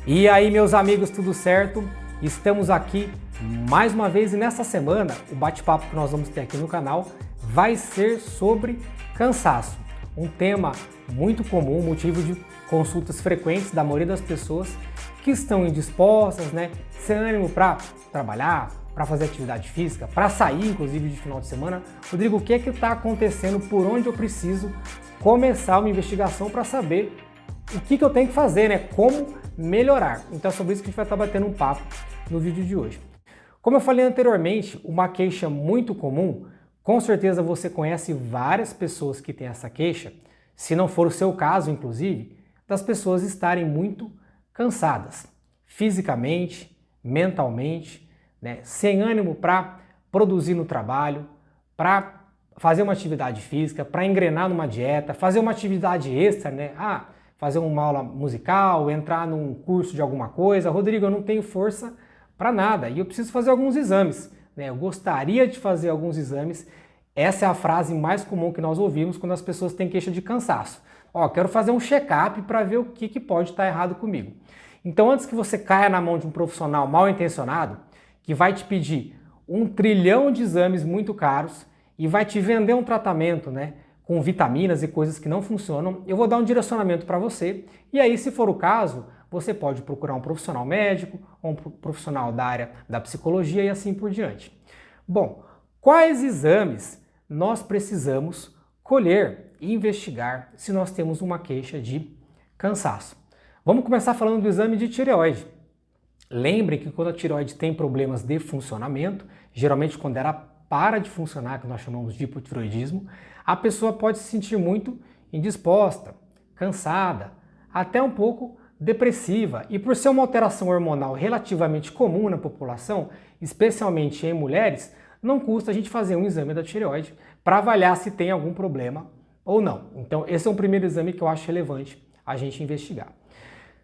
E aí, meus amigos, tudo certo? Estamos aqui mais uma vez e nessa semana o bate-papo que nós vamos ter aqui no canal vai ser sobre cansaço. Um tema muito comum, motivo de consultas frequentes da maioria das pessoas que estão indispostas, sem ânimo para trabalhar, para fazer atividade física, para sair inclusive de final de semana. Rodrigo, o que é que está acontecendo? Por onde eu preciso começar uma investigação para saber o que eu tenho que fazer, como melhorar. Então é sobre isso que a gente vai estar batendo um papo no vídeo de hoje. Como eu falei anteriormente, uma queixa muito comum, com certeza você conhece várias pessoas que têm essa queixa, se não for o seu caso, inclusive, das pessoas estarem muito cansadas, fisicamente, mentalmente, sem ânimo para produzir no trabalho, para fazer uma atividade física, para engrenar numa dieta, fazer uma atividade extra, fazer uma aula musical, entrar num curso de alguma coisa. Rodrigo, eu não tenho força para nada e eu preciso fazer alguns exames. Eu gostaria de fazer alguns exames. Essa é a frase mais comum que nós ouvimos quando as pessoas têm queixa de cansaço. Quero fazer um check-up para ver o que pode estar errado comigo. Então, antes que você caia na mão de um profissional mal intencionado, que vai te pedir 1 trilhão de exames muito caros e vai te vender um tratamento, com vitaminas e coisas que não funcionam, eu vou dar um direcionamento para você e aí, se for o caso, você pode procurar um profissional médico ou um profissional da área da psicologia e assim por diante. Bom, quais exames nós precisamos colher e investigar se nós temos uma queixa de cansaço? Vamos começar falando do exame de tireoide. Lembre que quando a tireoide tem problemas de funcionamento, geralmente quando ela para de funcionar, que nós chamamos de hipotireoidismo, a pessoa pode se sentir muito indisposta, cansada, até um pouco depressiva. E por ser uma alteração hormonal relativamente comum na população, especialmente em mulheres, não custa a gente fazer um exame da tireoide para avaliar se tem algum problema ou não. Então esse é um primeiro exame que eu acho relevante a gente investigar.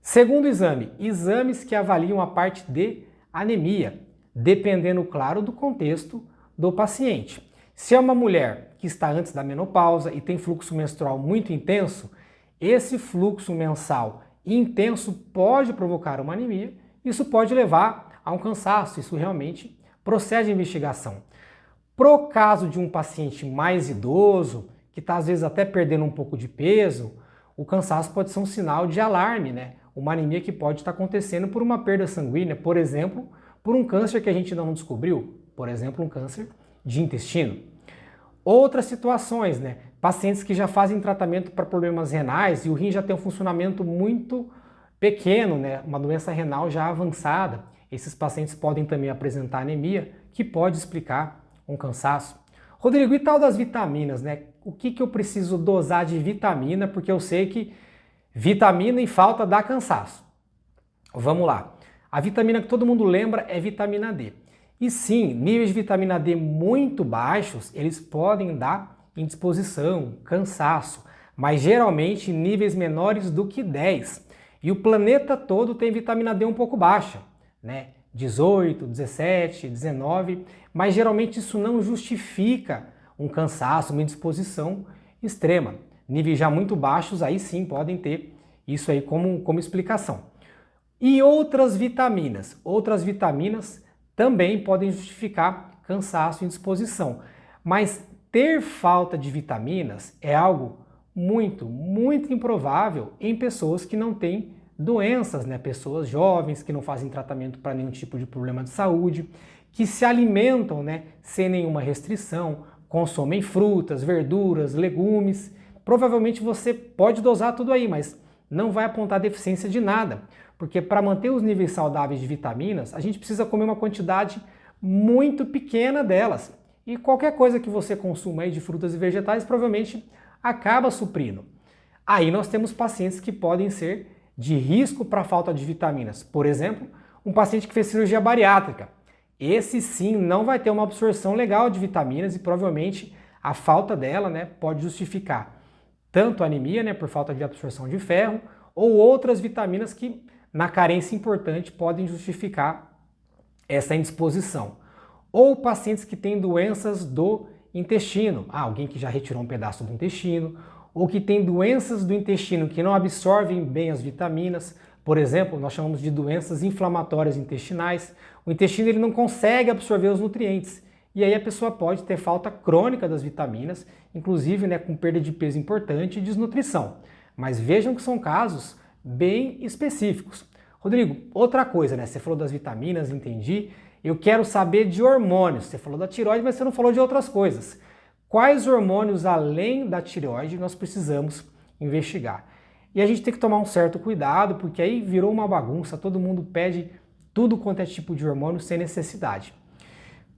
Segundo exame, exames que avaliam a parte de anemia, dependendo, claro, do contexto do paciente. Se é uma mulher que está antes da menopausa e tem fluxo menstrual muito intenso, esse fluxo mensal intenso pode provocar uma anemia, isso pode levar a um cansaço, isso realmente procede à investigação. Pro caso de um paciente mais idoso, que está às vezes até perdendo um pouco de peso, o cansaço pode ser um sinal de alarme, uma anemia que pode estar acontecendo por uma perda sanguínea, por exemplo, por um câncer que a gente ainda não descobriu, por exemplo, um câncer de intestino. Outras situações, pacientes que já fazem tratamento para problemas renais e o rim já tem um funcionamento muito pequeno, uma doença renal já avançada. Esses pacientes podem também apresentar anemia, que pode explicar um cansaço. Rodrigo, e tal das vitaminas, O que eu preciso dosar de vitamina? Porque eu sei que vitamina em falta dá cansaço. Vamos lá. A vitamina que todo mundo lembra é vitamina D. E sim, níveis de vitamina D muito baixos, eles podem dar indisposição, cansaço, mas geralmente níveis menores do que 10. E o planeta todo tem vitamina D um pouco baixa, 18, 17, 19, mas geralmente isso não justifica um cansaço, uma indisposição extrema. Níveis já muito baixos, aí sim podem ter isso aí como explicação. E outras vitaminas também podem justificar cansaço e indisposição. Mas ter falta de vitaminas é algo muito, muito improvável em pessoas que não têm doenças, pessoas jovens que não fazem tratamento para nenhum tipo de problema de saúde, que se alimentam, sem nenhuma restrição, consomem frutas, verduras, legumes. Provavelmente você pode dosar tudo aí, mas não vai apontar deficiência de nada, porque para manter os níveis saudáveis de vitaminas, a gente precisa comer uma quantidade muito pequena delas. E qualquer coisa que você consuma aí de frutas e vegetais provavelmente acaba suprindo. Aí nós temos pacientes que podem ser de risco para falta de vitaminas. Por exemplo, um paciente que fez cirurgia bariátrica. Esse sim não vai ter uma absorção legal de vitaminas e provavelmente a falta dela pode justificar tanto a anemia, por falta de absorção de ferro, ou outras vitaminas que, na carência importante, podem justificar essa indisposição. Ou pacientes que têm doenças do intestino, alguém que já retirou um pedaço do intestino, ou que tem doenças do intestino que não absorvem bem as vitaminas, Por exemplo, nós chamamos de doenças inflamatórias intestinais. O intestino ele não consegue absorver os nutrientes. E aí a pessoa pode ter falta crônica das vitaminas, inclusive com perda de peso importante e desnutrição. Mas vejam que são casos bem específicos. Rodrigo, outra coisa, você falou das vitaminas, entendi. Eu quero saber de hormônios. Você falou da tireoide, mas você não falou de outras coisas. Quais hormônios, além da tireoide, nós precisamos investigar? E a gente tem que tomar um certo cuidado, porque aí virou uma bagunça, todo mundo pede tudo quanto é tipo de hormônio sem necessidade.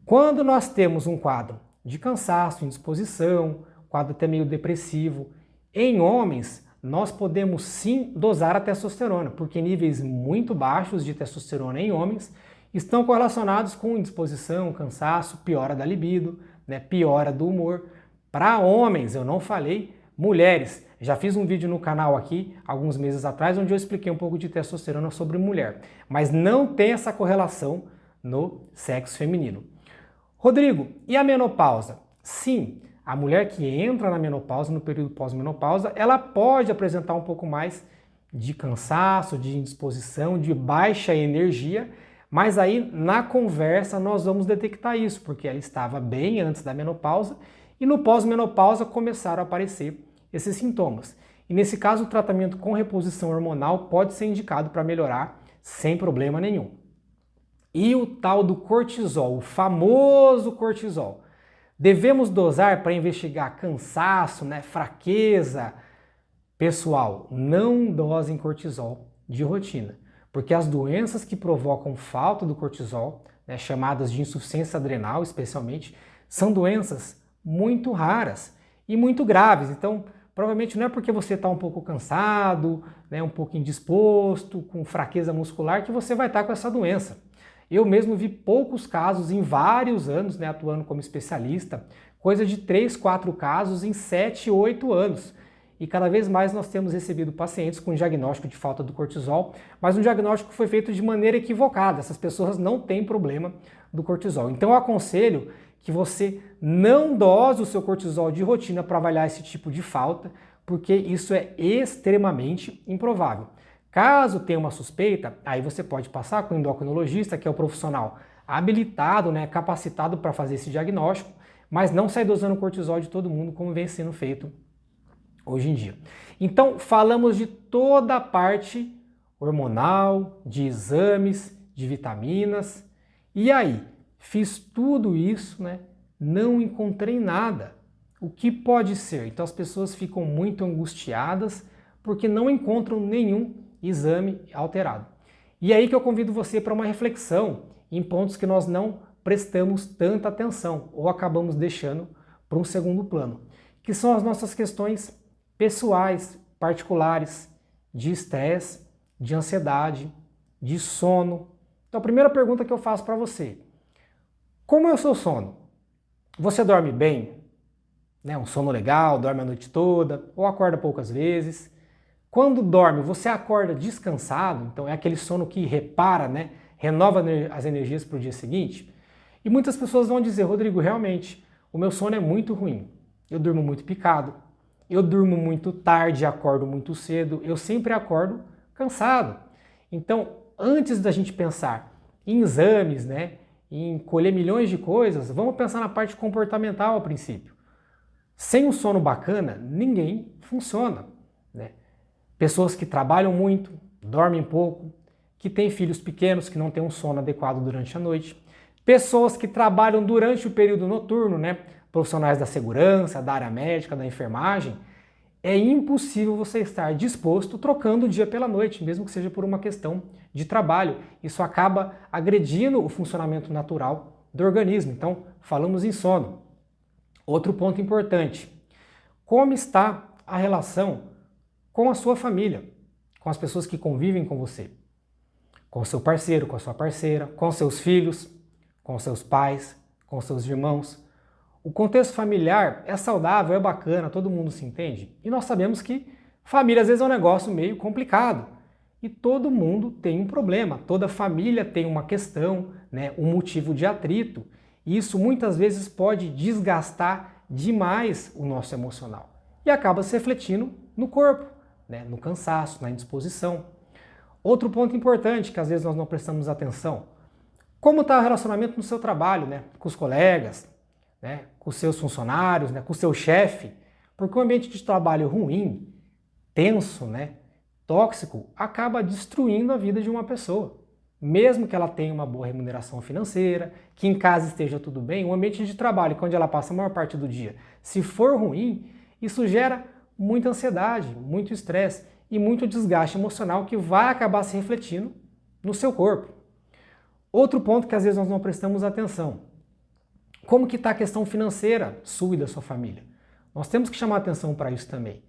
Quando nós temos um quadro de cansaço, indisposição, quadro até meio depressivo, em homens, nós podemos sim dosar a testosterona, porque níveis muito baixos de testosterona em homens estão correlacionados com indisposição, cansaço, piora da libido, piora do humor. Para homens, eu não falei, mulheres. Já fiz um vídeo no canal aqui, alguns meses atrás, onde eu expliquei um pouco de testosterona sobre mulher. Mas não tem essa correlação no sexo feminino. Rodrigo, e a menopausa? Sim, a mulher que entra na menopausa, no período pós-menopausa, ela pode apresentar um pouco mais de cansaço, de indisposição, de baixa energia, mas aí na conversa nós vamos detectar isso, porque ela estava bem antes da menopausa e no pós-menopausa começaram a aparecer esses sintomas. E nesse caso o tratamento com reposição hormonal pode ser indicado para melhorar sem problema nenhum. E o tal do cortisol, o famoso cortisol. Devemos dosar para investigar cansaço, fraqueza? Pessoal, não dosem cortisol de rotina, porque as doenças que provocam falta do cortisol, chamadas de insuficiência adrenal especialmente, são doenças muito raras e muito graves. Então, provavelmente não é porque você está um pouco cansado, um pouco indisposto, com fraqueza muscular, que você vai estar com essa doença. Eu mesmo vi poucos casos em vários anos, atuando como especialista, coisa de 3, 4 casos em 7, 8 anos. E cada vez mais nós temos recebido pacientes com diagnóstico de falta do cortisol, mas um diagnóstico que foi feito de maneira equivocada. Essas pessoas não têm problema do cortisol. Então eu aconselho que você não dose o seu cortisol de rotina para avaliar esse tipo de falta, porque isso é extremamente improvável. Caso tenha uma suspeita, aí você pode passar com o endocrinologista, que é o profissional habilitado, capacitado para fazer esse diagnóstico, mas não sair dosando cortisol de todo mundo como vem sendo feito hoje em dia. Então, falamos de toda a parte hormonal, de exames, de vitaminas. E aí, fiz tudo isso, não encontrei nada. O que pode ser? Então as pessoas ficam muito angustiadas porque não encontram nenhum exame alterado. E aí que eu convido você para uma reflexão em pontos que nós não prestamos tanta atenção ou acabamos deixando para um segundo plano, que são as nossas questões pessoais, particulares, de estresse, de ansiedade, de sono. Então a primeira pergunta que eu faço para você: como é o seu sono? Você dorme bem? Um sono legal, dorme a noite toda ou acorda poucas vezes? Quando dorme, você acorda descansado? Então é aquele sono que repara, renova as energias para o dia seguinte? E muitas pessoas vão dizer: Rodrigo, realmente, o meu sono é muito ruim. Eu durmo muito picado, eu durmo muito tarde, acordo muito cedo, eu sempre acordo cansado. Então, antes da gente pensar em exames, em colher milhões de coisas, vamos pensar na parte comportamental a princípio. Sem um sono bacana, ninguém funciona. Pessoas que trabalham muito, dormem pouco, que têm filhos pequenos, que não têm um sono adequado durante a noite, pessoas que trabalham durante o período noturno, profissionais da segurança, da área médica, da enfermagem, é impossível você estar disposto trocando o dia pela noite, mesmo que seja por uma questão de trabalho. Isso acaba agredindo o funcionamento natural do organismo. Então, falamos em sono. Outro ponto importante: como está a relação com a sua família, com as pessoas que convivem com você, com o seu parceiro, com a sua parceira, com seus filhos, com seus pais, com seus irmãos. O contexto familiar é saudável, é bacana, todo mundo se entende. E nós sabemos que família às vezes é um negócio meio complicado. E todo mundo tem um problema, toda família tem uma questão, um motivo de atrito. E isso muitas vezes pode desgastar demais o nosso emocional. E acaba se refletindo no corpo, no cansaço, na indisposição. Outro ponto importante que às vezes nós não prestamos atenção, como está o relacionamento no seu trabalho, né? Com os colegas, né? Com os seus funcionários, né? Com o seu chefe, porque o ambiente de trabalho ruim, tenso, né? Tóxico, acaba destruindo a vida de uma pessoa. Mesmo que ela tenha uma boa remuneração financeira, que em casa esteja tudo bem, o ambiente de trabalho, onde ela passa a maior parte do dia, se for ruim, isso gera muita ansiedade, muito estresse e muito desgaste emocional que vai acabar se refletindo no seu corpo. Outro ponto que às vezes nós não prestamos atenção, como que está a questão financeira sua e da sua família? Nós temos que chamar atenção para isso também.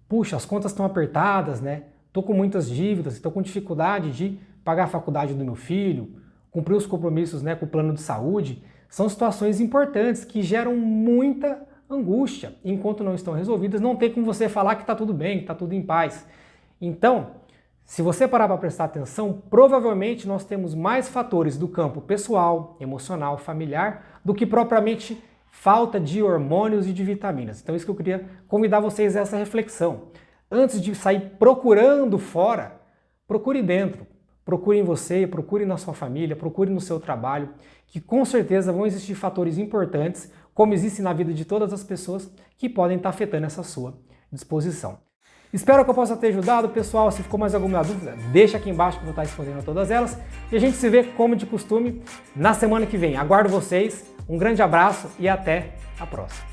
Puxa, as contas estão apertadas, né? Estou com muitas dívidas, estou com dificuldade de pagar a faculdade do meu filho, cumprir os compromissos, né, com o plano de saúde. São situações importantes que geram muita angústia. Enquanto não estão resolvidas, não tem como você falar que está tudo bem, que está tudo em paz. Então, se você parar para prestar atenção, provavelmente nós temos mais fatores do campo pessoal, emocional, familiar, do que propriamente falta de hormônios e de vitaminas. Então, isso que eu queria convidar vocês a essa reflexão. Antes de sair procurando fora, procure dentro. Procure em você, procure na sua família, procure no seu trabalho, que com certeza vão existir fatores importantes, como existem na vida de todas as pessoas, que podem estar afetando essa sua disposição. Espero que eu possa ter ajudado, pessoal. Se ficou mais alguma dúvida, deixa aqui embaixo que eu vou estar respondendo a todas elas. E a gente se vê, como de costume, na semana que vem. Aguardo vocês, um grande abraço e até a próxima.